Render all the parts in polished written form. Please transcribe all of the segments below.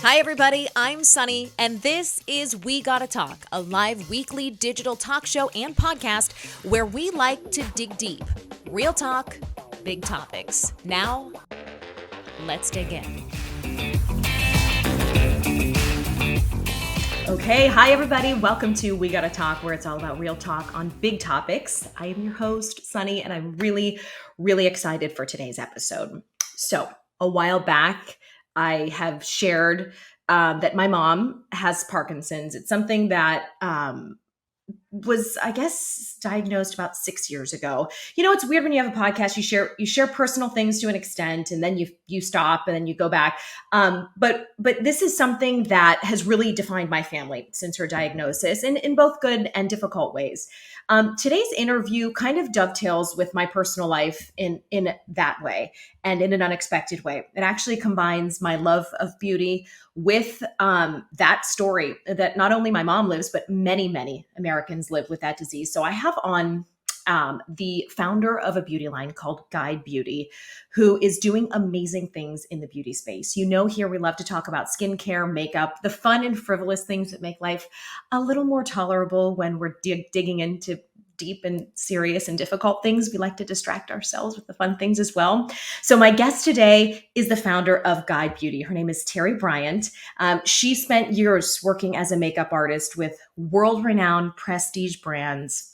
Hi, everybody. I'm Sonni, and this is We Gotta Talk, a live weekly digital talk show and podcast where we like to dig deep. Real talk, big topics. Now, let's dig in. Okay, hi, everybody. Welcome to We Gotta Talk, where it's all about real talk on big topics. I am your host, Sonni, and I'm really excited for today's episode. So, a while back, I have shared that my mom has Parkinson's. It's something that was, I guess, diagnosed about 6 years ago. You know, it's weird when you have a podcast, you share personal things to an extent, and then you stop and then you go back. But this is something that has really defined my family since her diagnosis, in both good and difficult ways. Today's interview kind of dovetails with my personal life in that way, and in an unexpected way. It actually combines my love of beauty with that story that not only my mom lives, but many Americans live with that disease. So I have on the founder of a beauty line called Guide Beauty, who is doing amazing things in the beauty space. You know, here we love to talk about skincare, makeup, the fun and frivolous things that make life a little more tolerable when we're digging into deep and serious and difficult things. We like to distract ourselves with the fun things as well. So my guest today is the founder of Guide Beauty. Her name is Terri Bryant. She spent years working as a makeup artist with world-renowned prestige brands.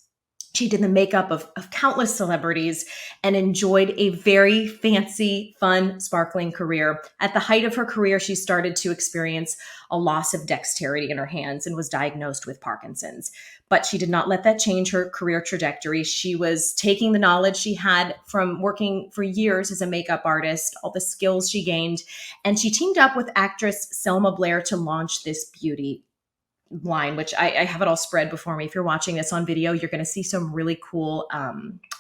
She did the makeup of countless celebrities and enjoyed a very fancy, fun, sparkling career. At the height of her career, she started to experience a loss of dexterity in her hands and was diagnosed with Parkinson's. But she did not let that change her career trajectory. She was taking the knowledge she had from working for years as a makeup artist, all the skills she gained, and she teamed up with actress Selma Blair to launch this beauty line, which I have it all spread before me. If you're watching this on video, you're going to see some really cool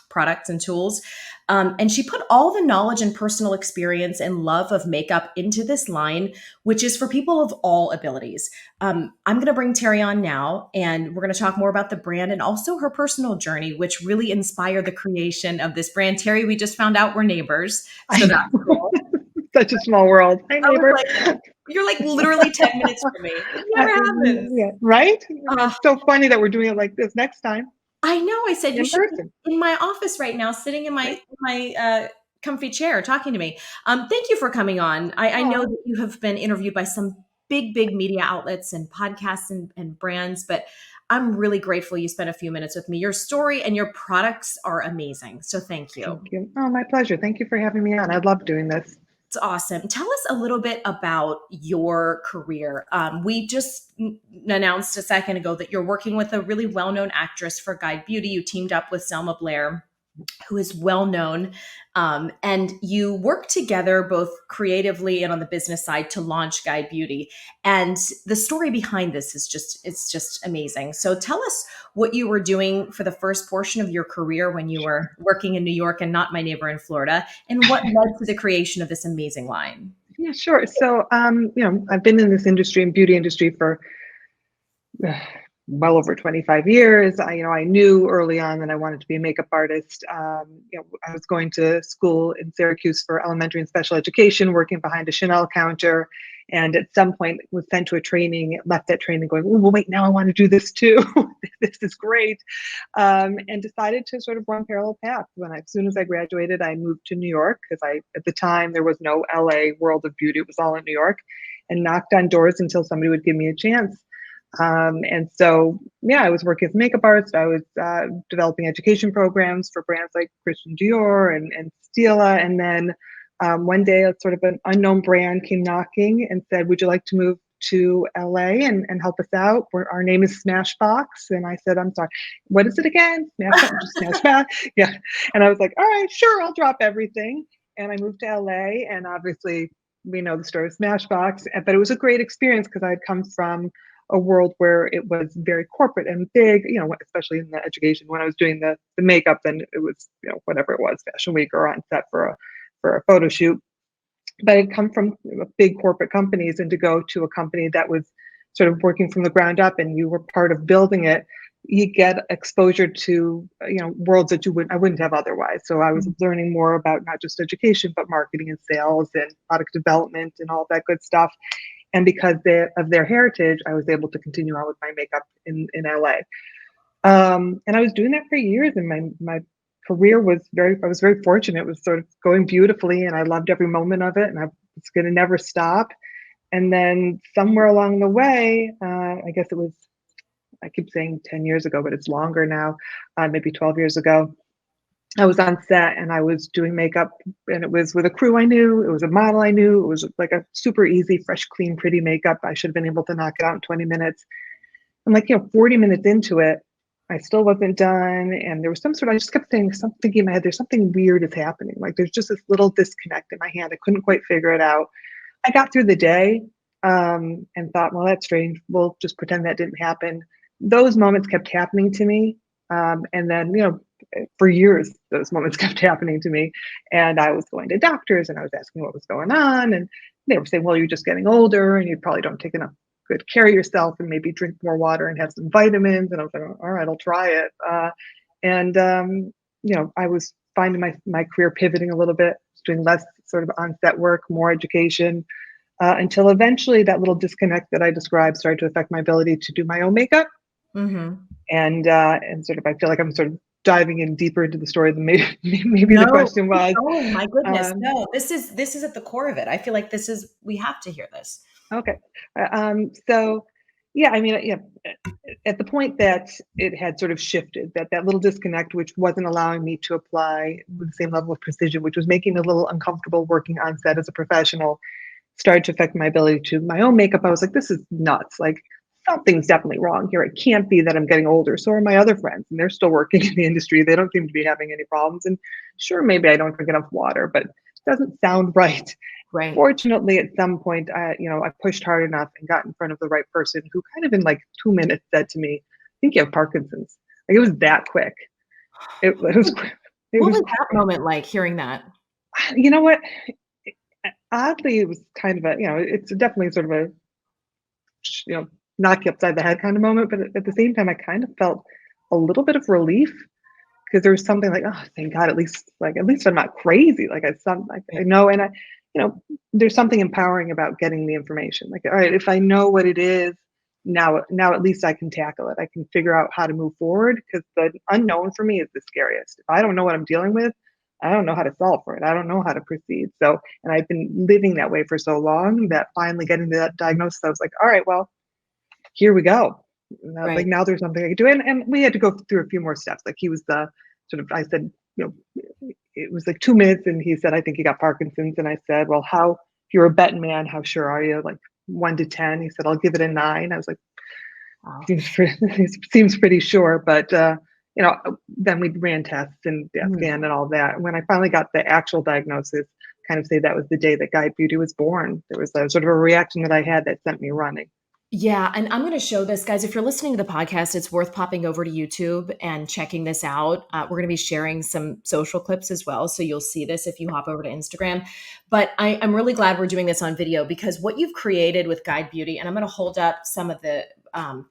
products and tools. And she put all the knowledge and personal experience and love of makeup into this line, which is for people of all abilities. I'm going to bring Terri on now, and we're going to talk more about the brand and also her personal journey, which really inspired the creation of this brand. Terri, we just found out we're neighbors. So that's cool. Such a small world. Hi, I was neighbor. like, you're like literally 10 minutes from me. It never happens. Yeah, right? Uh, It's so funny that we're doing it like this next time I know. I said you in should be person. in my office right now, sitting in Right? my comfy chair, talking to me. Thank you for coming on. I know Oh, that you have been interviewed by some big media outlets and podcasts and brands, but I'm really grateful you spent a few minutes with me. Your story and your products are amazing. So thank thank you. you. Oh, my pleasure. Thank you for having me on. I love doing this. It's awesome. Tell us a little bit about your career. We just announced a second ago that you're working with a really well-known actress for Guide Beauty. You teamed up with Selma Blair, who is well known. And you work together both creatively and on the business side to launch Guide Beauty. And the story behind this is it's just amazing. So tell us what you were doing for the first portion of your career when you were working in New York and not my neighbor in Florida, and what led to the creation of this amazing line. Yeah, sure. So, I've been in this industry, in beauty industry, for well over 25 years. I knew early on that I wanted to be a makeup artist. I was going to school in Syracuse for elementary and special education, working behind a Chanel counter, and at some point was sent to a training, left that training going, oh, well, wait, now I want to do this too. This is great. And decided to sort of run parallel paths. As soon as I graduated, I moved to New York because at the time, there was no LA world of beauty. It was all in New York, and knocked on doors until somebody would give me a chance. And so, yeah, I was working as a makeup artist. I was developing education programs for brands like Christian Dior and Stila. And then one day, a sort of an unknown brand came knocking and said, would you like to move to LA and help us out? Our name is Smashbox. And I said, I'm sorry, what is it again? Smashbox. Yeah. And I was like, all right, sure, I'll drop everything. And I moved to LA, and obviously we know the story of Smashbox, but it was a great experience because I'd come from a world where it was very corporate and big, especially in the education. When I was doing the makeup, then it was, whatever it was, Fashion Week or on set for a photo shoot. But I'd come from big corporate companies, and to go to a company that was sort of working from the ground up and you were part of building it, you get exposure to worlds that I wouldn't have otherwise. So I was Mhm. learning more about not just education but marketing and sales and product development and all that good stuff. And because of their heritage, I was able to continue on with my makeup in LA. And I was doing that for years, and my career was I was very fortunate. It was sort of going beautifully, and I loved every moment of it, and I was going to never stop. And then somewhere along the way, I guess it was, I keep saying 10 years ago, but it's longer now, maybe 12 years ago, I was on set and I was doing makeup, and it was with a crew I knew. It was a model I knew. It was like a super easy, fresh, clean, pretty makeup. I should have been able to knock it out in 20 minutes. I'm like, 40 minutes into it, I still wasn't done. And there was I just kept saying, thinking in my head, there's something weird is happening. Like there's just this little disconnect in my hand. I couldn't quite figure it out. I got through the day and thought, well, that's strange. We'll just pretend that didn't happen. Those moments kept happening to me. And then, for years, those moments kept happening to me. And I was going to doctors and I was asking what was going on. And they were saying, well, you're just getting older and you probably don't take enough good care of yourself, and maybe drink more water and have some vitamins. And I was like, all right, I'll try it. And I was finding my career pivoting a little bit, doing less sort of on-set work, more education, until eventually that little disconnect that I described started to affect my ability to do my own makeup. Mhm. And sort of, I feel like I'm sort of diving in deeper into the story than maybe the No, question keep was. going, my goodness. Um, No, this is at the core of it. I feel like we have to hear this. okay. So yeah, I mean, yeah, at the point that it had sort of shifted, that little disconnect, which wasn't allowing me to apply with the same level of precision, which was making me a little uncomfortable working on set as a professional, started to affect my ability to do my own makeup. I was like, this is nuts. Like something's definitely wrong here. It can't be that I'm getting older. So are my other friends, and they're still working in the industry. They don't seem to be having any problems. And sure, maybe I don't drink enough water, but it doesn't sound right. Right. Fortunately, at some point, I pushed hard enough and got in front of the right person who kind of in like 2 minutes said to me, I think you have Parkinson's. Like it was that quick. It was, it What was, was that moment like hearing that? you know what? Oddly, it was kind of it's definitely sort of a, you know, knock you upside the head kind of moment. But at the same time, I kind of felt a little bit of relief because there was something like, oh, thank God, at least I'm not crazy. Like I Right. know, and there's something empowering about getting the information. Like, all right, if I know what it is now at least I can tackle it. I can figure out how to move forward because the unknown for me is the scariest. If I don't know what I'm dealing with, I don't know how to solve for it. I don't know how to proceed. So, and I've been living that way for so long that finally getting to that diagnosis, I was like, all right, well, here we go. Like Right. now there's something I could do. And we had to go through a few more steps. Like he was the sort of, I said, it was like 2 minutes and he said, I think you got Parkinson's. And I said, well, if you're a betting man, how sure are you? Like 1 to 10. He said, I'll give it a 9. I was like, Wow. seems pretty sure. But, then we ran tests and Mhm. scan and all that. And when I finally got the actual diagnosis, kind of say that was the day that Guide Beauty was born. There was a sort of a reaction that I had that sent me running. Yeah, and I'm gonna show this, guys. If you're listening to the podcast, it's worth popping over to YouTube and checking this out. We're gonna be sharing some social clips as well, so you'll see this if you hop over to Instagram. But I'm really glad we're doing this on video because what you've created with Guide Beauty, and I'm gonna hold up some of the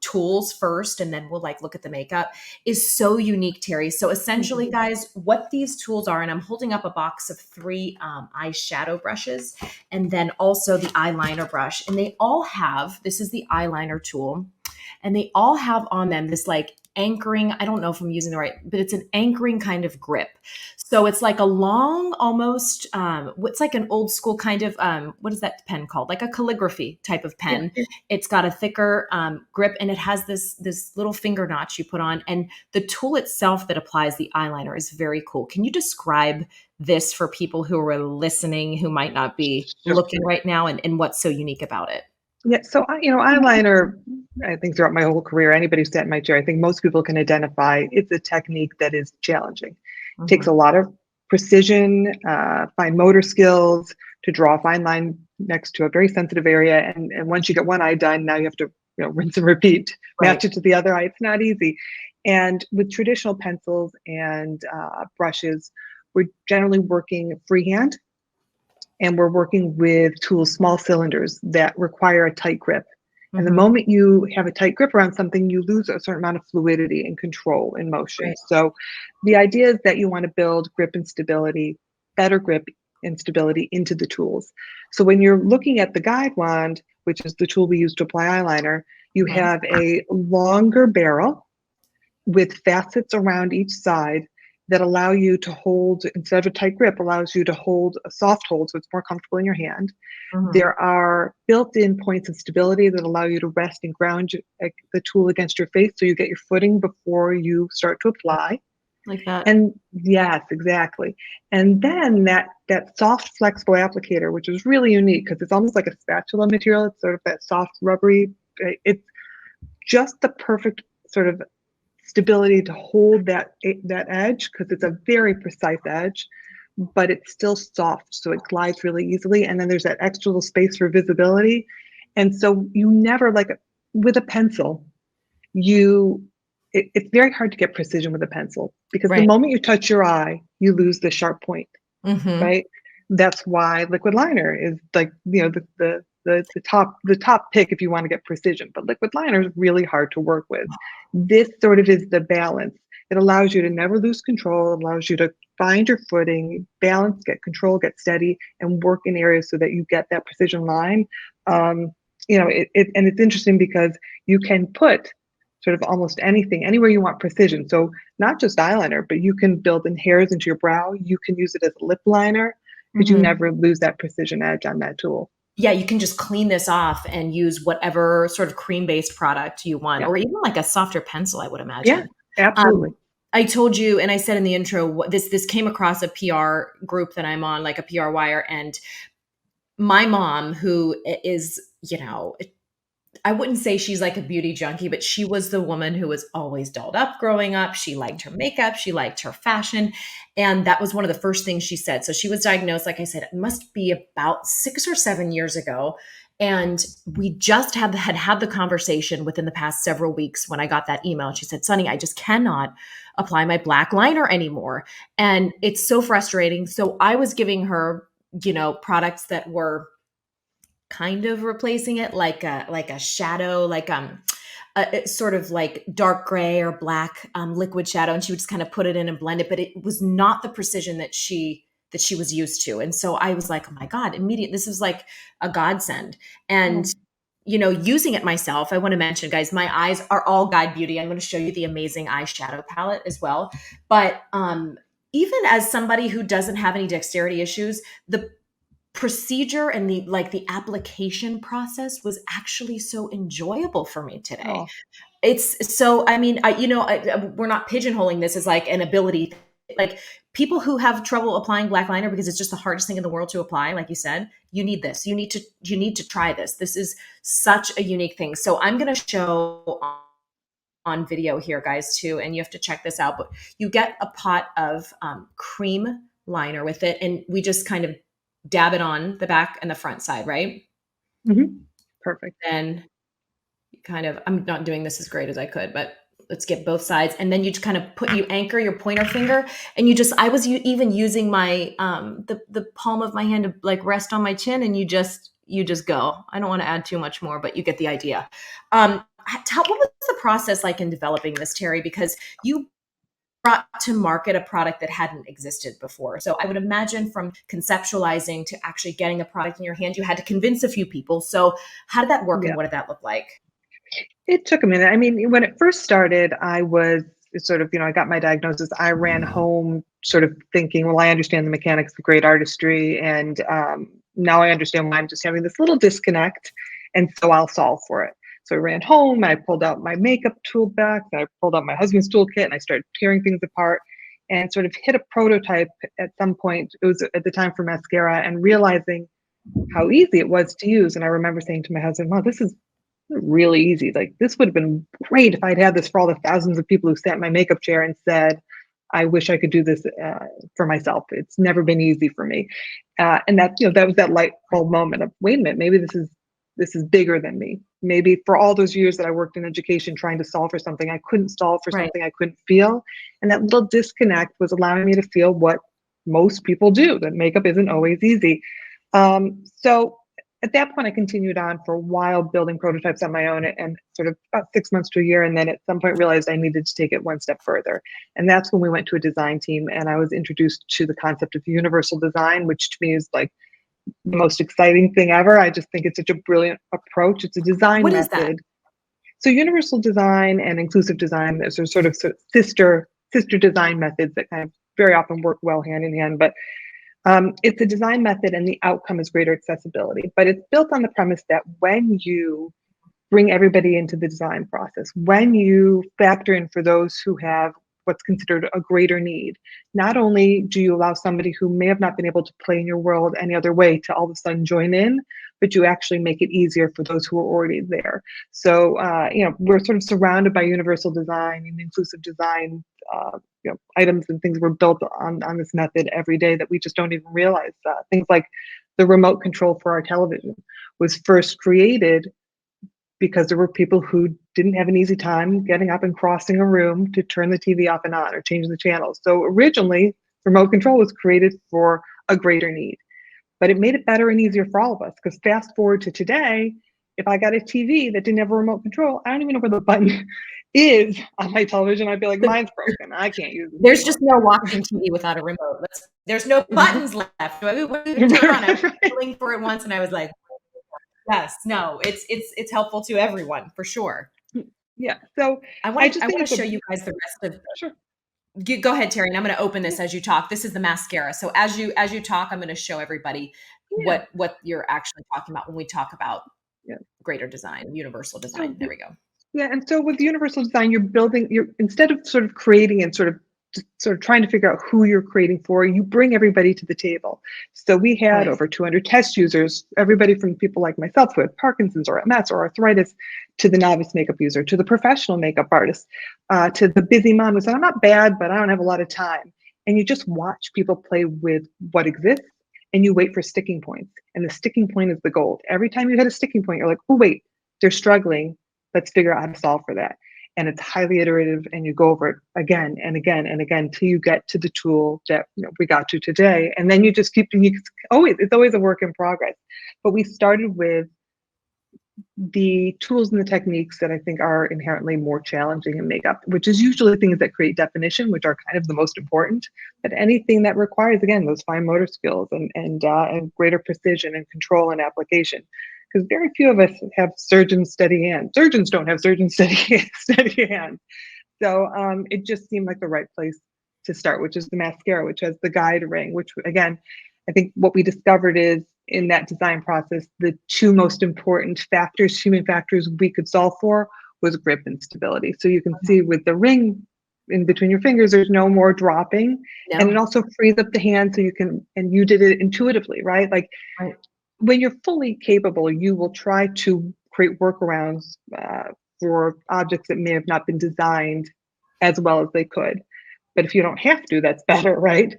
tools first, and then we'll like look at the makeup, is so unique, Terry. So essentially, Mhm. guys, what these tools are, and I'm holding up a box of 3 eyeshadow brushes and then also the eyeliner brush. And they all have, this is the eyeliner tool, and they all have on them this like anchoring, I don't know if I'm using the right, but it's an anchoring kind of grip. So it's like a long, almost, what's like an old school kind of, what is that pen called? Like a calligraphy type of Yeah, pen. It's got a thicker grip and it has this little finger notch you put on. And the tool itself that applies the eyeliner is very cool. Can you describe this for people who are listening who might not be sure. looking right now and what's so unique about it? Yeah, so eyeliner, I think throughout my whole career, anybody who sat in my chair, I think most people can identify it's a technique that is challenging. It takes Mhm. a lot of precision, fine motor skills to draw a fine line next to a very sensitive area. And once you get one eye done, now you have to rinse and repeat, Right. match it to the other eye. It's not easy. And with traditional pencils and brushes, we're generally working freehand and we're working with tools, small cylinders that require a tight grip. And the Mm-hmm. moment you have a tight grip around something, you lose a certain amount of fluidity and control in motion. Right. So the idea is that you want to build grip and stability, better grip and stability into the tools. So when you're looking at the guide wand, which is the tool we use to apply eyeliner, you Mm-hmm. have a longer barrel with facets around each side that allow you to hold, instead of a tight grip, allows you to hold a soft hold so it's more comfortable in your hand. Mm-hmm. There are built-in points of stability that allow you to rest and ground the tool against your face so you get your footing before you start to apply. Like that. And yes, exactly. And then that soft flexible applicator, which is really unique because it's almost like a spatula material. It's sort of that soft rubbery. It's just the perfect sort of stability to hold that edge because it's a very precise edge, but it's still soft, so it glides really easily. And then there's that extra little space for visibility. And so you never, like with a pencil, it's very hard to get precision with a pencil because the Right. moment you touch your eye, you lose the sharp point, Mm-hmm. right? That's why liquid liner is like, the top pick if you want to get precision, but liquid liner is really hard to work with. This sort of is the balance. It allows you to never lose control, it allows you to find your footing, balance, get control, get steady, and work in areas so that you get that precision line. Um, and it's interesting because you can put sort of almost anything anywhere you want precision. So not just eyeliner, but you can build in hairs into your brow. You can use it as a lip liner because you Mm-hmm. never lose that precision edge on that tool. Yeah, you can just clean this off and use whatever sort of cream-based product you want, Yeah. or even like a softer pencil, I would Yeah, imagine. absolutely. Um, I told you, and I said in the intro, this came across a PR group that I'm on, like a PR wire, and my mom, who is, I wouldn't say she's like a beauty junkie, but she was the woman who was always dolled up growing up. She liked her makeup, she liked her fashion. And that was one of the first things she said. So she was diagnosed, like I said, it must be about 6 or 7 years ago. And we just had the conversation within the past several weeks when I got that email. And she said, Sonny, I just cannot apply my black liner anymore. And it's so frustrating. So I was giving her, products that were kind of replacing it, like a shadow, it's sort of like dark gray or black liquid shadow, and she would just kind of put it in and blend it, but it was not the precision that she was used to. And so I was like, oh my god, immediate, this is like a godsend. And Oh, using it myself, I want to mention, guys, my eyes are all Guide Beauty. I'm going to show you the amazing eyeshadow palette as well. But even as somebody who doesn't have any dexterity issues, the procedure and the application process was actually so enjoyable for me today. oh, It's so, I mean, we're not pigeonholing this as like an ability. Like, people who have trouble applying black liner because it's just the hardest thing in the world to apply, like you said, you need this. You need to try this. This is such a unique thing. So I'm going to show on video here, guys, too, and you have to check this out. But you get a pot of cream liner with it, and we just kind of dab it on the back and the front side, right? perfect. Then I'm not doing this as great as I could, but let's get both sides. And then you just kind of you anchor your pointer finger, and I was even using my, the palm of my hand to like rest on my chin, and you just go. I don't want to add too much more, but you get the idea. What was the process like in developing this, Terri? Because you brought to market a product that hadn't existed before. So I would imagine from conceptualizing to actually getting the product in your hand, you had to convince a few people. So how did that work, and Yeah. what did that look like? It took a minute. I mean, when it first started, I was sort of, I got my diagnosis. I ran home sort of thinking, well, I understand the mechanics of great artistry. And now I understand why I'm just having this little disconnect. And so I'll solve for it. So I ran home, I pulled out my makeup toolbox, I pulled out my husband's toolkit, and I started tearing things apart and sort of hit a prototype at some point. It was at the time for mascara, and realizing how easy it was to use. And I remember saying to my husband, wow, this is really easy. Like, this would have been great if I'd had this for all the thousands of people who sat in my makeup chair and said, I wish I could do this for myself. It's never been easy for me. And that was that light bulb moment of, wait a minute, maybe this is bigger than me. Maybe for all those years that I worked in education trying to solve for something, I couldn't solve for Right. something I couldn't feel. And that little disconnect was allowing me to feel what most people do, that makeup isn't always easy. So at that point, I continued on for a while building prototypes on my own and sort of about 6 months to a year. And then at some point realized I needed to take it one step further. And that's when we went to a design team and I was introduced to the concept of universal design, which to me is like the most exciting thing ever. I just think it's such a brilliant approach. It's a design What is that? method. So universal design and inclusive design, those are sort of sister design methods that kind of very often work well hand in hand. But it's a design method and the outcome is greater accessibility. But it's built on the premise that when you bring everybody into the design process, when you factor in for those who have what's considered a greater need, not only do you allow somebody who may have not been able to play in your world any other way to all of a sudden join in, but you actually make it easier for those who are already there. So, we're sort of surrounded by universal design and inclusive design. Items and things were built on this method every day that we just don't even realize. Things like the remote control for our television was first created because there were people who didn't have an easy time getting up and crossing a room to turn the TV off and on or change the channels. So originally, remote control was created for a greater need, but it made it better and easier for all of us. Because fast forward to today, if I got a TV that didn't have a remote control, I don't even know where the button is on my television. I'd be like, mine's broken. I can't use it There's anymore. just no watching TV without a remote. There's no buttons left. What do you turn on? I was feeling for it once, and I was like, yes, no, it's helpful to everyone for sure. Yeah. So I I want to just I think want it's to a show you guys the rest of. sure. Go ahead, Terry, and I'm going to open Yeah. this as you talk. This is the mascara. So as you talk, I'm going to show everybody Yeah. what you're actually talking about when we talk about Yeah. greater design, universal So design. There we go. yeah, and so with universal design, you're instead of sort of creating and sort of trying to figure out who you're creating for, you bring everybody to the table. So we had Right. over 200 test users, everybody from people like myself who have Parkinson's or MS or arthritis, to the novice makeup user, to the professional makeup artist, to the busy mom who said, I'm not bad, but I don't have a lot of time. And you just watch people play with what exists and you wait for sticking points. And the sticking point is the gold. Every time you hit a sticking point, you're like, oh, wait, they're struggling. Let's figure out how to solve for that. And it's highly iterative and you go over it again and again and again till you get to the tool that we got to today. And then you just keep, it's always a work in progress. But we started with the tools and the techniques that I think are inherently more challenging in makeup, which is usually things that create definition, which are kind of the most important. But anything that requires, again, those fine motor skills and greater precision and control and application, because very few of us have surgeons steady hands. Surgeons don't have surgeons steady hands. So it just seemed like the right place to start, which is the mascara, which has the guide ring, which again, I think what we discovered is in that design process, the two most important factors, human factors we could solve for was grip and stability. So you can see with the ring in between your fingers, there's no more dropping. And it No. also frees up the hand so you can, and you did it intuitively, right? Like Right. when you're fully capable, you will try to create workarounds for objects that may have not been designed as well as they could. But if you don't have to, that's better, right?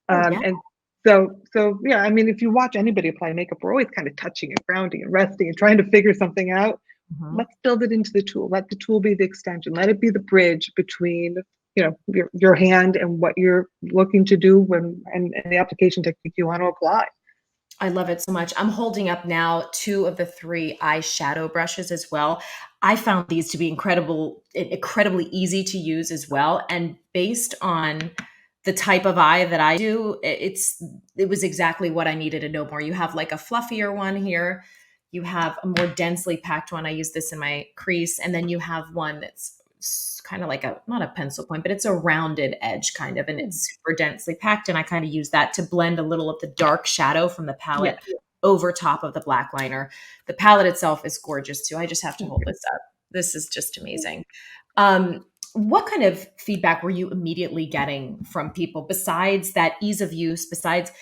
Oh yeah. And so yeah, I mean, if you watch anybody apply makeup, we're always kind of touching and grounding and resting and trying to figure something out. Mhm. Let's build it into the tool. Let the tool be the extension. Let it be the bridge between your hand and what you're looking to do and the application technique you want to apply. I love it so much. I'm holding up now two of the three eyeshadow brushes as well. I found these to be incredibly easy to use as well. And based on the type of eye that I do, it was exactly what I needed to know more. You have like a fluffier one here. You have a more densely packed one. I use this in my crease. And then you have one that's kind of like not a pencil point, but it's a rounded edge kind of, and it's super densely packed. And I kind of use that to blend a little of the dark shadow from the palette Yeah. over top of the black liner. The palette itself is gorgeous too. I just have to hold this up. This is just amazing. What kind of feedback were you immediately getting from people besides that ease of use? Besides,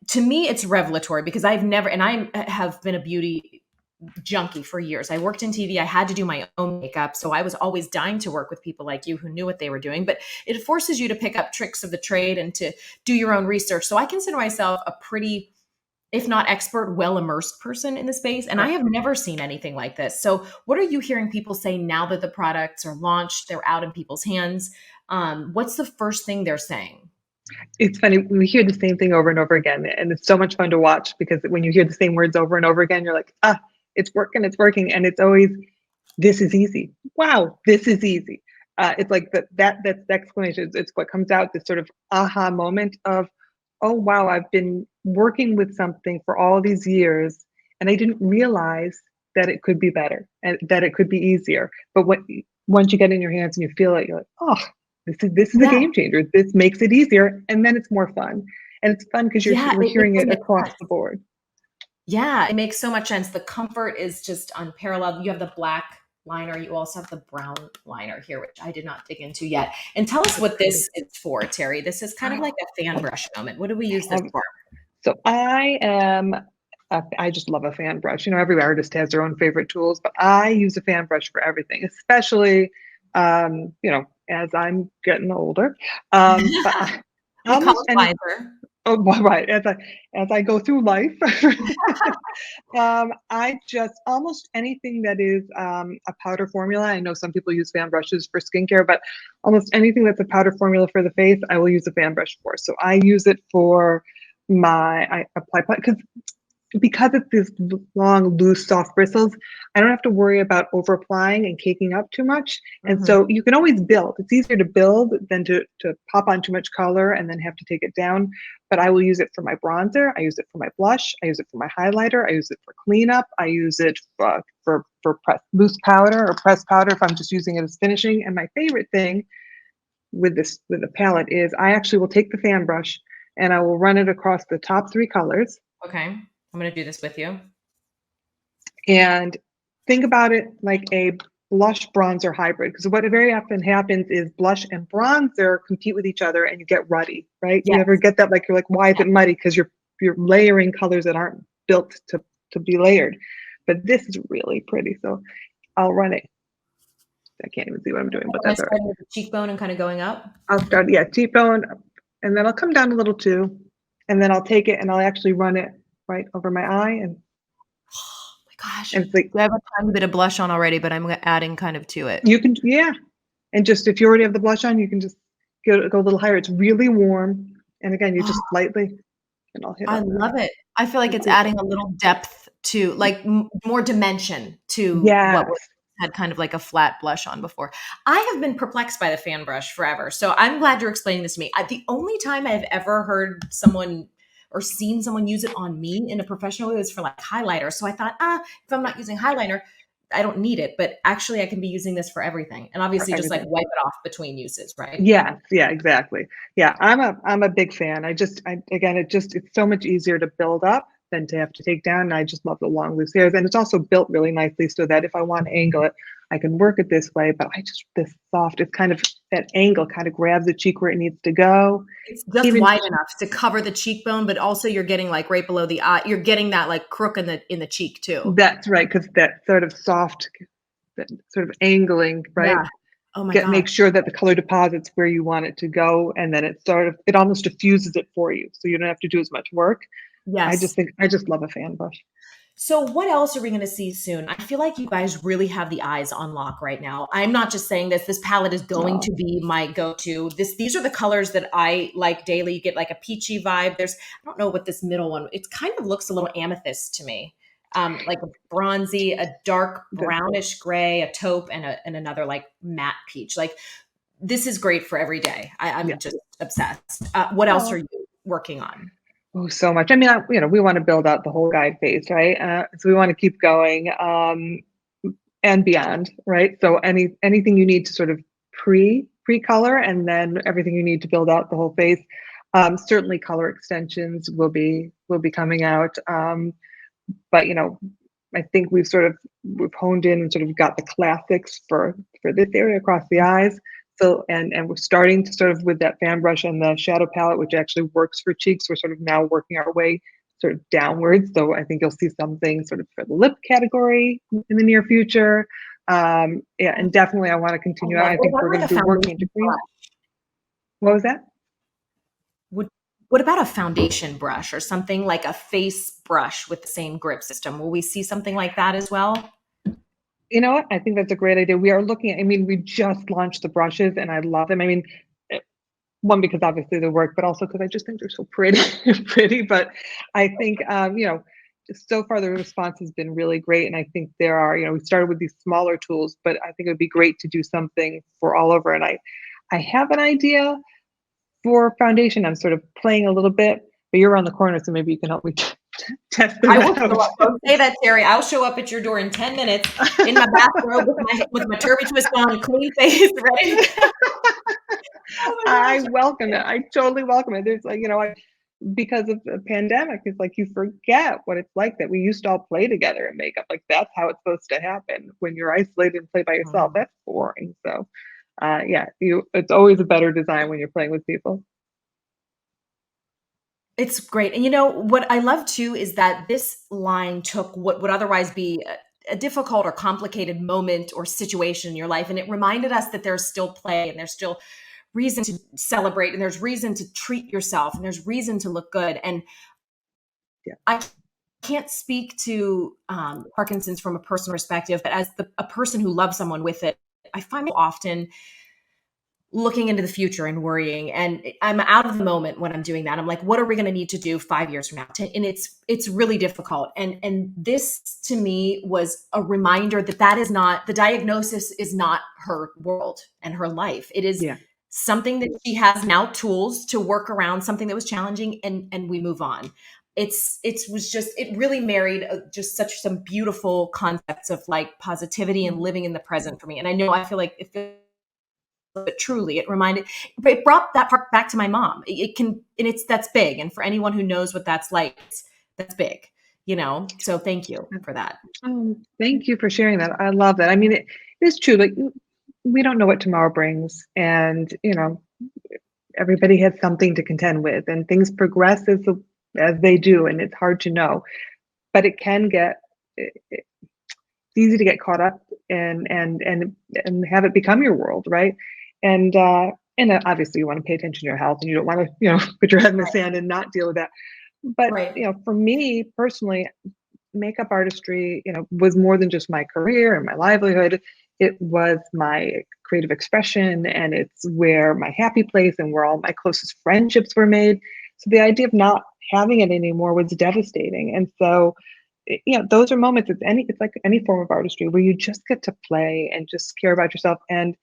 to me, it's revelatory because I've never, and I have been a beauty junkie for years. I worked in TV. I had to do my own makeup. So I was always dying to work with people like you who knew what they were doing. But it forces you to pick up tricks of the trade and to do your own research. So I consider myself a pretty, if not expert, well immersed person in the space. And I Right. have never seen anything like this. So what are you hearing people say now that the products are launched, they're out in people's hands? What's the first thing they're saying? It's funny, we hear the same thing over and over again, and it's so much fun to watch because when you hear the same words over and over again, you're like, ah, it's working, and it's always, this is easy. Wow, this is easy. It's like that's the explanation. It's what comes out, this sort of aha moment of, oh wow, I've been working with something for all these years, and I didn't realize that it could be better and that it could be easier. But once you get it in your hands and you feel it, you're like, oh, this is a Yeah. game changer. This makes it easier, and then it's more fun. And it's fun because Yeah, we're it hearing so it makes across sense. the board. Yeah, it makes so much sense. The comfort is just unparalleled. You have the black liner. You also have the brown liner here, which I did not dig into yet. And tell us It's what pretty. this is for, Terry. This is kind of like a fan brush moment. What do we use this Um, for? so I am. I just love a fan brush. Every artist has their own favorite tools, but I use a fan brush for everything, especially, as I'm getting older. But We call almost it any. wiser. Oh, right. As I go through life, I just almost anything that is a powder formula. I know some people use fan brushes for skincare, but almost anything that's a powder formula for the face, I will use a fan brush for. So I use it for I apply because it's these long, loose, soft bristles, I don't have to worry about over applying and caking up too much. And Mhm. so you can always build. It's easier to build than to pop on too much color and then have to take it down. But I will use it for my bronzer. I use it for my blush. I use it for my highlighter. I use it for cleanup. I use it for loose powder or pressed powder if I'm just using it as finishing. And my favorite thing with the palette is I actually will take the fan brush and I will run it across the top three colors Okay. I'm going to do this with you. and think about it like a blush bronzer hybrid, because what very often happens is blush and bronzer compete with each other and you get ruddy, right? You ever Yes. get that, like you're like, why is Yeah. it muddy? Because you're layering colors that aren't built to be layered. But this is really pretty, so I'll run it. I can't even see what I'm doing, but Am I that's all right. starting with the cheekbone and kind of going up? I'll start, yeah, T-bone, and then I'll come down a little too, and then I'll take it and I'll actually run it right over my eye, Oh my gosh. and it's like, I have a tiny bit of blush on already, but I'm adding kind of to it. you can, yeah. And just if you already have the blush on, you can just go a little higher. It's really warm. And again, you Oh, just lightly, and I'll hit I on that. love it. I feel like it's It's adding a little depth to like more dimension to what yes. had kind of like a flat blush on before. I have been perplexed by the fan brush forever. So I'm glad you're explaining this to me. The only time I've ever heard someone or seen someone use it on me in a professional way was for like highlighter. So I thought, if I'm not using highlighter, I don't need it. But actually, I can be using this for everything. And For obviously, just like everything. wipe it off between uses, right? Yes, yeah, exactly. Yeah, I'm a big fan. Again, it's so much easier to build up than to have to take down. And I just love the long loose hairs, and it's also built really nicely so that if I want to angle it, I can work it this way. But this soft, it's kind of that angle kind of grabs the cheek where it needs to go. It's just Even wide enough to cover the cheekbone, but also you're getting like right below the eye. You're getting that like crook in the cheek too. that's right, because that sort of soft, that sort of angling, right? Yeah. Oh my gosh. Make sure that the color deposits where you want it to go, and then it almost diffuses it for you, so you don't have to do as much work. Yes. I just love a fan brush. So what else are we going to see soon? I feel like you guys really have the eyes on lock right now. I'm not just saying this. This palette is going Oh, to be my go-to. These are the colors that I like daily. You get like a peachy vibe. I don't know what this middle one. It kind of looks a little amethyst to me. Like a bronzy, a dark the, brownish gray, a taupe, and another like matte peach. Like this is great for every day. yeah. I'm just obsessed. What else are Oh, you working on? oh, so much. I mean, we want to build out the whole guide face, right? So we want to keep going, and beyond, right? So anything you need to sort of pre color, and then everything you need to build out the whole face. Certainly, color extensions will be coming out. But I think we've honed in and sort of got the classics for this area across the eyes. So and we're starting to sort of with that fan brush and the shadow palette, which actually works for cheeks. We're sort of now working our way sort of downwards. So I think you'll see something sort of for the lip category in the near future. Yeah, and definitely I want to I continue. love I it. What think about we're going like to a be working to foundation cream. brush? What was that? Would What about a foundation brush or something like a face brush with the same grip system? Will we see something like that as well? You know what? I think that's a great idea. We are looking at, I mean, we just launched the brushes and I love them. I mean, one, because obviously the work, but also because I just think they're so pretty, pretty. But I think, just so far the response has been really great. And I think there are, we started with these smaller tools, but I think it would be great to do something for all over. And I have an idea for foundation. I'm sort of playing a little bit, but you're around the corner, so maybe you can help me test them I will show out. up. Don't say that, Terry. I'll show up at your door in 10 minutes in my bathrobe with my turby twist on, clean face, ready to go. Oh my I gosh. welcome it. I totally welcome it. There's like, because of the pandemic, it's like you forget what it's like that we used to all play together in makeup. Like that's how it's supposed to happen. When you're isolated and play by yourself, Mhm. that's boring. So, yeah, it's always a better design when you're playing with people. It's great. And you know what I love too is that this line took what would otherwise be a difficult or complicated moment or situation in your life, and it reminded us that there's still play and there's still reason to celebrate and there's reason to treat yourself and there's reason to look good. And Yeah. I can't speak to Parkinson's from a personal perspective, but as a person who loves someone with it, I find often looking into the future and worrying, and I'm out of the moment when I'm doing that. I'm like, what are we going to need to do 5 years from now? And it's really difficult. And this to me was a reminder that that is not, the diagnosis is not her world and her life. It is Yeah. something that she has now tools to work around, something that was challenging, and we move on. It really married just such some beautiful concepts of like positivity and living in the present for me. And I know I feel like if, but truly it brought that part back to my mom. It can, and that's big. And for anyone who knows what that's like, that's big, so thank you for that. Thank you for sharing that. I love that. I mean, it is true. Like we don't know what tomorrow brings, and everybody has something to contend with, and things progress as they do, and it's hard to know. But it can get it's easy to get caught up and have it become your world, right? And obviously you want to pay attention to your health, and you don't want to put your head in the Right. sand and not deal with that. But Right. for me personally, makeup artistry, was more than just my career and my livelihood. It was my creative expression, and it's where my happy place and where all my closest friendships were made. So the idea of not having it anymore was devastating. And so, those are moments. It's like any form of artistry where you just get to play and just care about yourself. And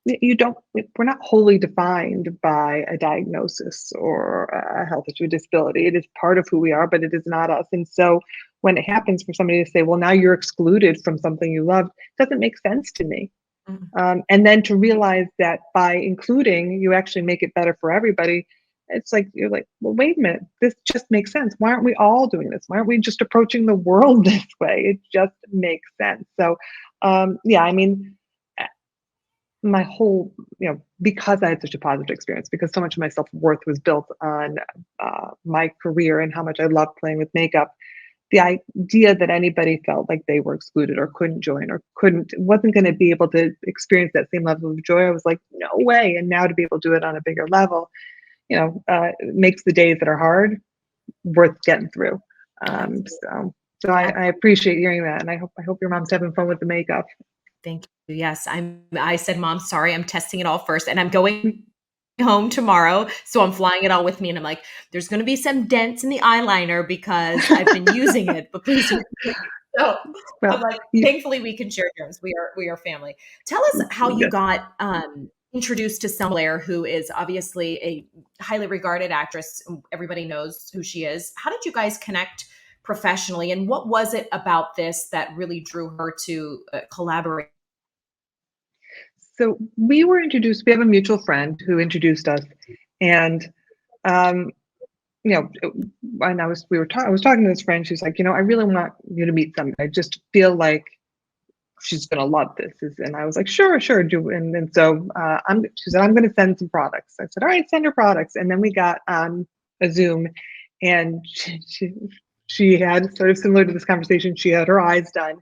you don't, we're not wholly defined by a diagnosis or a health issue, a disability. It is part of who we are, but it is not us. And so when it happens for somebody to say, well, now you're excluded from something you love, doesn't make sense to me. Mhm. And then to realize that by including, you actually make it better for everybody. It's like, you're like, well, wait a minute, this just makes sense. Why aren't we all doing this? Why aren't we just approaching the world this way? It just makes sense. So, yeah, I mean, my whole, because I had such a positive experience, because so much of my self-worth was built on my career and how much I loved playing with makeup, the idea that anybody felt like they were excluded or couldn't join or wasn't going to be able to experience that same level of joy, I was like, no way. And now to be able to do it on a bigger level, it makes the days that are hard worth getting through. Absolutely. So I appreciate hearing that, and I hope your mom's having fun with the makeup. Thank you. Yes, I said, Mom, sorry, I'm testing it all first, and I'm going home tomorrow, so I'm flying it all with me. And I'm like, there's going to be some dents in the eyeliner because I've been using it, but please. So I'm Well, like, you, thankfully we can share germs. We are family. Tell us how you yes. got introduced to Selma Blair, who is obviously a highly regarded actress. Everybody knows who she is. How did you guys connect professionally, and what was it about this that really drew her to collaborate? So we were introduced. We have a mutual friend who introduced us, and um, you know, when I was talking to this friend. She's like, I really want you to meet somebody. I just feel like she's gonna love this. And I was like, sure, sure, do. And so she said, I'm gonna send some products. I said, all right, send her products. And then we got on a Zoom, and she had sort of similar to this conversation. She had her eyes done,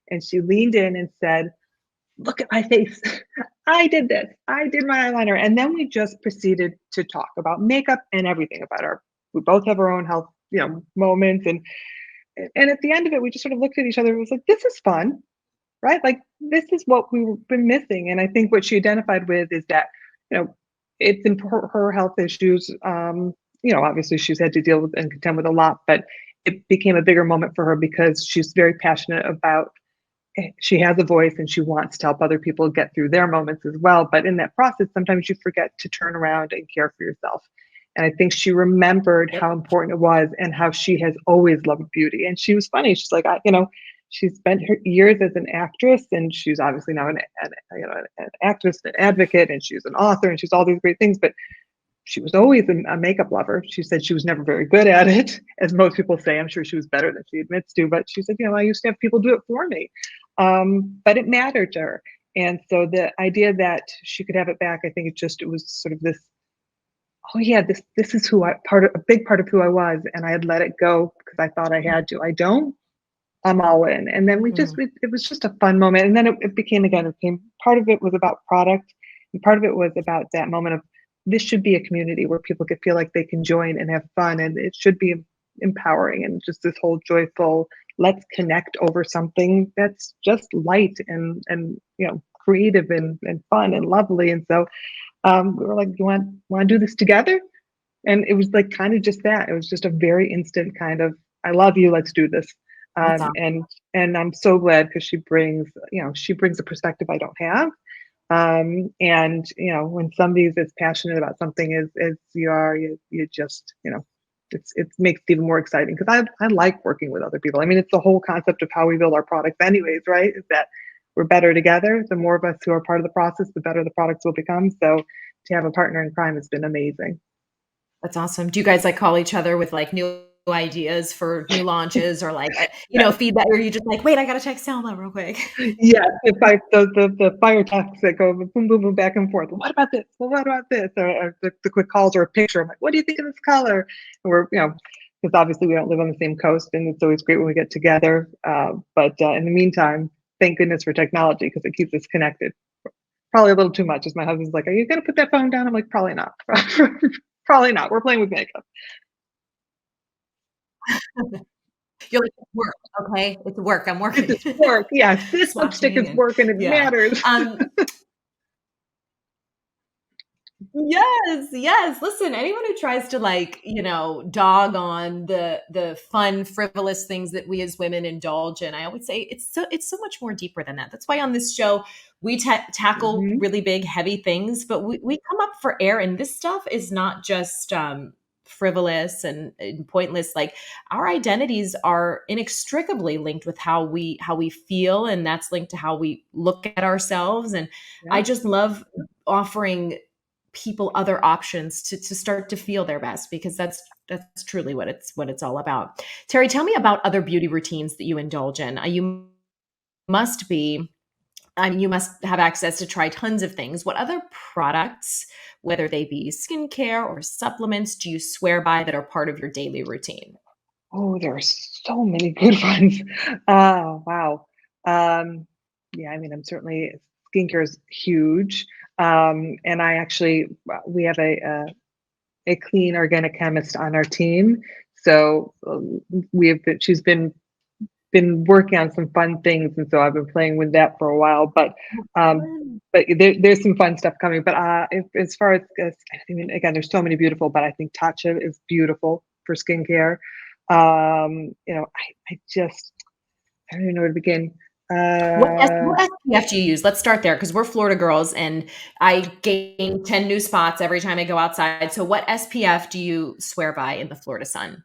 and she leaned in and said, look at my face. I did this. I did my eyeliner. And then we just proceeded to talk about makeup and everything about we both have our own health, moments. And at the end of it, we just sort of looked at each other and was like, this is fun, right? Like, this is what we've been missing. And I think what she identified with is that, you know, it's her health issues. Obviously she's had to deal with and contend with a lot, but it became a bigger moment for her because she's very passionate about. She has a voice and she wants to help other people get through their moments as well. But in that process, sometimes you forget to turn around and care for yourself. And I think she remembered Yep. how important it was and how she has always loved beauty. And she was funny. She's like, she spent her years as an actress, and she's obviously now an actress, an advocate, and she's an author, and she's all these great things. But she was always a makeup lover. She said she was never very good at it, as most people say. I'm sure she was better than she admits to, but she said, I used to have people do it for me. But it mattered to her. And so the idea that she could have it back, I think it was sort of this, oh yeah, this is a big part of who I was. And I had let it go because I thought I had to. I don't, I'm all in. And then Mm, it was just a fun moment. And then it became, part of it was about product, and part of it was about that moment of, this should be a community where people could feel like they can join and have fun, and it should be empowering, and just this whole joyful, let's connect over something that's just light and creative and fun and lovely. And so we were like, you want to do this together? And it was like kind of just that. It was just a very instant kind of, I love you, let's do this. that's um, awesome. and and I'm so glad because she brings a perspective I don't have. And when somebody's as passionate about something as you are, you just, it makes it even more exciting because I like working with other people. I mean, it's the whole concept of how we build our products anyways, right? Is that we're better together. The more of us who are part of the process, the better the products will become. So to have a partner in crime has been amazing. That's awesome. Do you guys like call each other with like new ideas for new launches or like, feedback? Or you just like, wait, I got to text Selma real quick. Yes, the fire texts that go boom, boom, boom, back and forth. Well, what about this? Well, what about this? Or the quick calls or a picture. I'm like, what do you think of this color? And because obviously we don't live on the same coast, and it's always great when we get together. But in the meantime, thank goodness for technology because it keeps us connected. Probably a little too much. As my husband's like, are you going to put that phone down? I'm like, probably not. Probably not. We're playing with makeup. You're like, "It's work, okay? It's work, I'm This working." is work. Yes, this lipstick Swatching is and work and it yeah. matters. Yes, yes. Listen, anyone who tries to like, dog on the fun, frivolous things that we as women indulge in, I always say it's so much more deeper than that. That's why on this show we tackle Mhm. really big, heavy things, but we come up for air, and this stuff is not just frivolous and pointless. Like our identities are inextricably linked with how we feel, and that's linked to how we look at ourselves. And I Yep. just love offering people other options to start to feel their best, because that's truly what it's all about. Terry, tell me about other beauty routines that you indulge in. Must be you must have access to try tons of things. What other products, whether they be skincare or supplements, do you swear by that are part of your daily routine? Oh, there are so many good ones. Oh, wow. Um, yeah, I mean, I'm certainly skincare is huge. And I actually, we have a clean organic chemist on our team. So she's been working on some fun things, and so I've been playing with that for a while. Um, but there's some fun stuff coming. But as far as I mean, again, there's so many beautiful, but I think Tatcha is beautiful for skincare. I don't even know where to begin. What SPF do you use? Let's start there because we're Florida girls, and I gain 10 new spots every time I go outside. So, what SPF do you swear by in the Florida sun?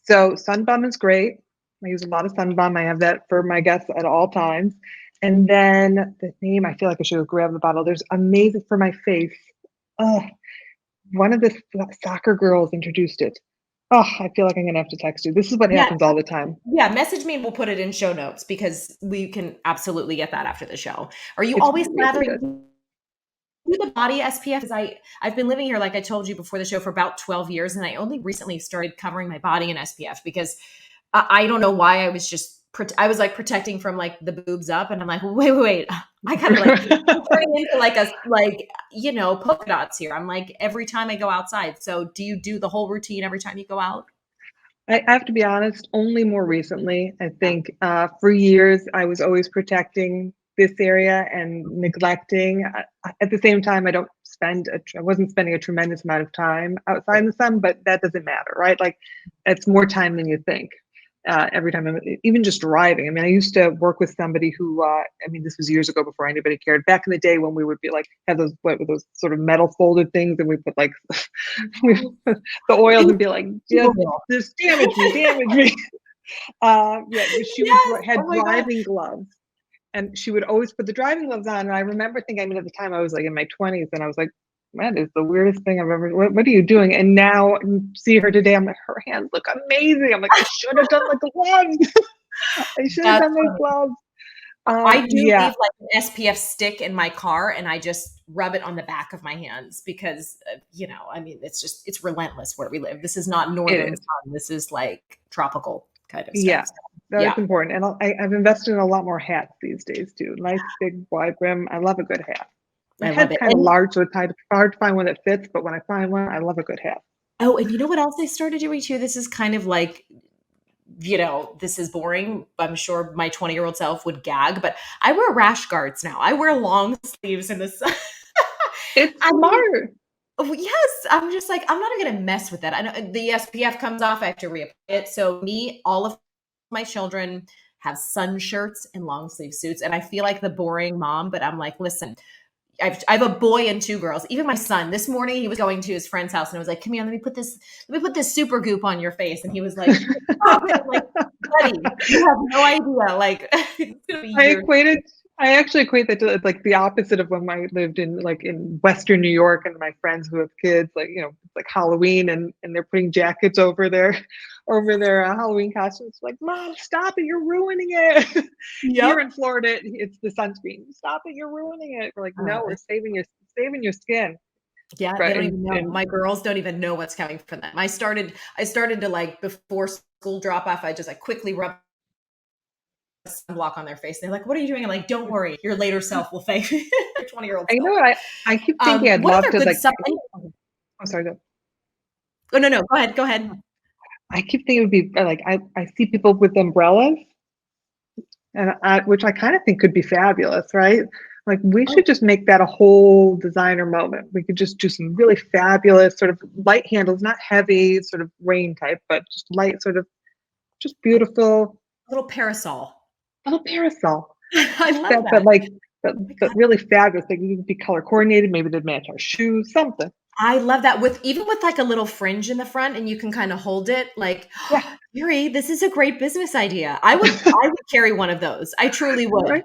So Sun is great. I use a lot of Sun. I have that for my guests at all times. And then the name, I feel like I should grab the bottle. There's amazing for my face. Oh, one of the soccer girls introduced it. Oh, I feel like I'm gonna have to text you. This is what Yeah, happens all the time. yeah. Message me and we'll put it in show notes because we can absolutely get that after the show. Are you It's always really lathering good. the body SPF? Because I've been living here, like I told you before the show, for about 12 years, and I only recently started covering my body in SPF because I don't know why. I was like protecting from like the boobs up, and I'm like, wait, I gotta like I'm turning into like a like polka dots here. I'm like every time I go outside. So do you do the whole routine every time you go out? I have to be honest, only more recently. I think for years I was always protecting this area and neglecting. At the same time, I don't I wasn't spending a tremendous amount of time outside in the sun, but that doesn't matter, right? Like it's more time than you think. Every time even just driving. I mean, I used to work with somebody who, I mean, this was years ago before anybody cared. Back in the day when we would be like, have those, what were those sort of metal folded things, and we put like, we put the oils and be like, just damage me. Yeah, she would Yes. had Oh my God. driving gloves, and she would always put the driving gloves on. And I remember thinking, I mean, at the time I was like in my 20s, and I was like, that is the weirdest thing I've ever. What are you doing? And now see her today, I'm like, her hands look amazing. I'm like, I should have done the gloves. I should have That's done those funny. gloves. I do Yeah, leave like an SPF stick in my car and I just rub it on the back of my hands because, I mean, it's relentless where we live. This is not it northern is. sun. This is like tropical kind of Yeah, stuff. So, that's yeah, important. And I've invested in a lot more hats these days too. Nice big wide brim. I love a good hat. My I love head's it. kind of large, so it's hard to find one that fits. But when I find one, I love a good hat. And you know what else I started doing too? This is kind of like, this is boring. I'm sure my 20-year-old self would gag, but I wear rash guards now. I wear long sleeves in the sun. It's I mean, smart. oh, yes, I'm just like, I'm not even gonna mess with it. I know the SPF comes off, I have to reapply it. So me, all of my children have sun shirts and long sleeve suits, and I feel like the boring mom, but I'm like, listen, I have a boy and two girls. Even my son, this morning he was going to his friend's house, and I was like, come here, let me put this super goop on your face, and he was like, stop it. I'm like, buddy, you have no idea. Like, it's gonna be I years. equated I actually equate that to like the opposite of when I lived in Western New York, and my friends who have kids, like, it's like Halloween, and they're putting jackets over their Halloween costumes. Like, Mom, stop it, you're ruining it. Here Yep. in Florida, it's the sunscreen. Stop it, you're ruining it. We're like, no, we're Uh, saving your skin. Yeah, they Right. don't And even know. and My girls don't even know what's coming for them. I started to like before school drop off, I just like quickly rub sunblock on their face. They're like, "What are you doing?" I'm like, "Don't worry, your later self will thank you." Your 20-year-old I know self. what I keep thinking I'd What love other to good like stuff? I'm sorry, go. Oh no, no, go ahead, go ahead. I keep thinking it would be like I see people with umbrellas, and which I kind of think could be fabulous, right? Like we Oh, should just make that a whole designer moment. We could just do some really fabulous sort of light handles, not heavy, sort of rain type, but just light, sort of just a beautiful little parasol. little parasol. I Just love that, but that. like, Oh my but God. really fabulous. Like you could be color coordinated. Maybe they'd match our shoes, something. I love that with even with like a little fringe in the front and you can kind of hold it like, Yeah, Yuri, this is a great business idea. I would carry one of those. I truly would. right.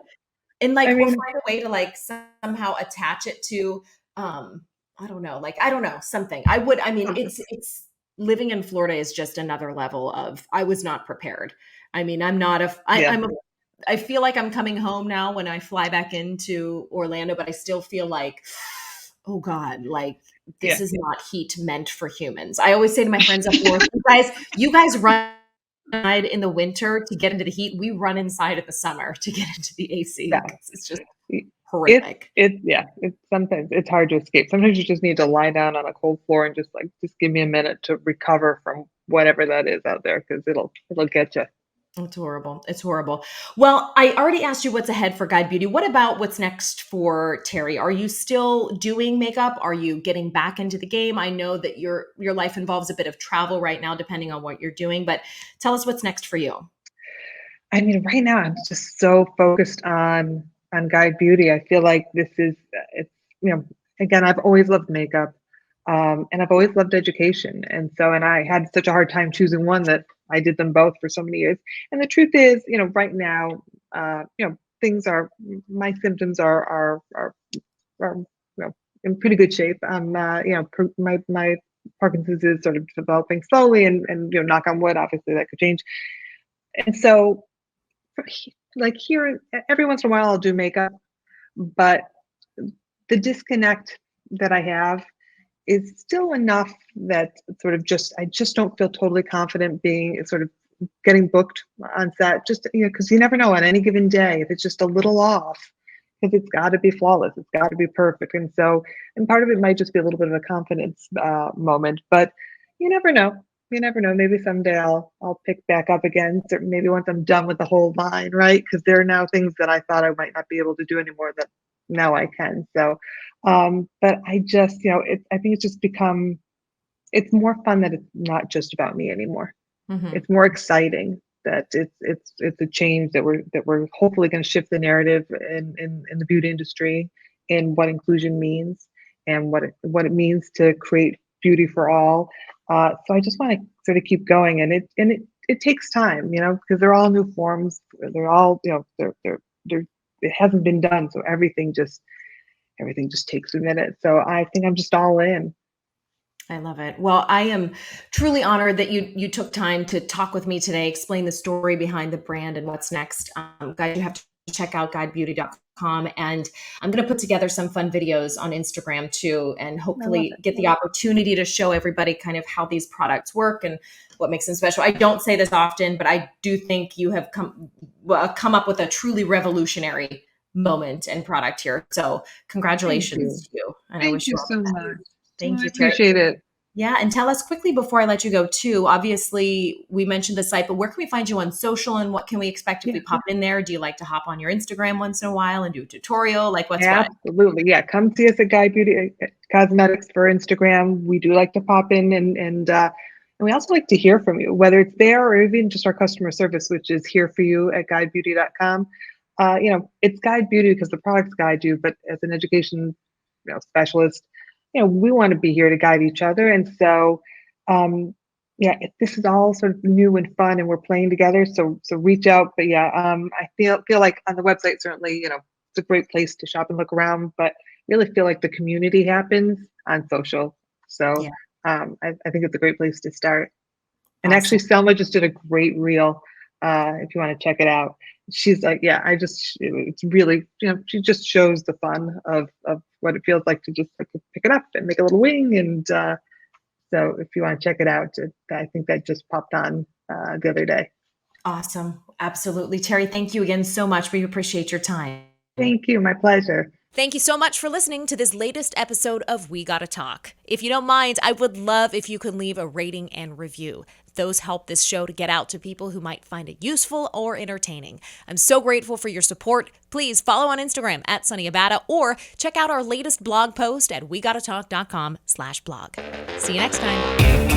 And I like or mean, find a way to like somehow attach it to I don't know, like I don't know, something. I mean, something. it's living in Florida is just another level of I was not prepared. I mean, I'm not a Yeah, I'm a I feel like I'm coming home now when I fly back into Orlando, but I still feel like, oh God, like this yeah. is not heat meant for humans. I always say to my friends up north, you guys run inside in the winter to get into the heat. We run inside in the summer to get into the AC No, because it's just it's horrific. yeah. It's sometimes it's hard to escape. Sometimes you just need to lie down on a cold floor and just give me a minute to recover from whatever that is out there, because it'll get you. It's horrible. It's horrible. Well, I already asked you what's ahead for Guide Beauty. What about what's next for Terri? Are you still doing makeup? Are you getting back into the game? I know that your life involves a bit of travel right now, depending on what you're doing, but tell us what's next for you. I mean, right now I'm just so focused on Guide Beauty. I feel like this is it's you know again, I've always loved makeup, and I've always loved education, and I had such a hard time choosing one that I did them both for so many years. And the truth is, right now, things are my symptoms are in pretty good shape. My Parkinson's is sort of developing slowly, and knock on wood, obviously that could change. And so like here every once in a while I'll do makeup, but the disconnect that I have is still enough that sort of just I just don't feel totally confident being sort of getting booked on set, just because you never know on any given day if it's just a little off, because it's got to be flawless, it's got to be perfect. And part of it might just be a little bit of a confidence moment, but you never know. You never know. Maybe someday I'll pick back up again. Maybe once I'm done with the whole line, right? Because there are now things that I thought I might not be able to do anymore that now I can. So, but I just, I think it's just become, it's more fun that it's not just about me anymore. Hmm. It's more exciting that it's a change that we're hopefully going to shift the narrative in the beauty industry in what inclusion means and what it means to create beauty for all. So I just want to sort of keep going, and it takes time, because they're all new forms. They're all, they're it hasn't been done, so everything just takes a minute. So I think I'm just all in. I love it. Well, I am truly honored that you took time to talk with me today, explain the story behind the brand and what's next. Guys, you have to check out guidebeauty.com, and I'm going to put together some fun videos on Instagram too, and I love hopefully it. get the opportunity to show everybody kind of how these products work and what makes them special. I don't say this often, but I do think you have come up with a truly revolutionary moment and product here. So Thank you. congratulations to you, and I Thank wish you you all so the much. best. Well, Thank I you, Terry. appreciate it. Yeah, and tell us quickly before I let you go too. Obviously, we mentioned the site, but where can we find you on social, and what can we expect if Yeah. we pop in there? Do you like to hop on your Instagram once in a while and do a tutorial? Like what's what? Absolutely. Yeah. Come see us at Guy Beauty Cosmetics for Instagram. We do like to pop in and we also like to hear from you, whether it's there or even just our customer service, which is here for you at guidebeauty.com. It's Guide Beauty because the products guide you, but as an education, specialist, we want to be here to guide each other. And so, um, yeah, this is all sort of new and fun, and we're playing together. So reach out. But yeah, I feel like on the website, certainly, it's a great place to shop and look around, but really feel like the community happens on social. So Yeah, I think it's a great place to start. And actually, awesome. Selma just did a great reel. If you want to check it out, she's like, yeah, it's really, she just shows the fun of what it feels like to just like pick it up and make a little wing. And so if you want to check it out, I think that just popped on the other day. Awesome. Absolutely. Terry, thank you again so much. We appreciate your time. Thank you. My pleasure. Thank you so much for listening to this latest episode of We Gotta Talk. If you don't mind, I would love if you could leave a rating and review. Those help this show to get out to people who might find it useful or entertaining. I'm so grateful for your support. Please follow on Instagram at Sonni Abatta or check out our latest blog post at wegottatalk.com/blog. See you next time.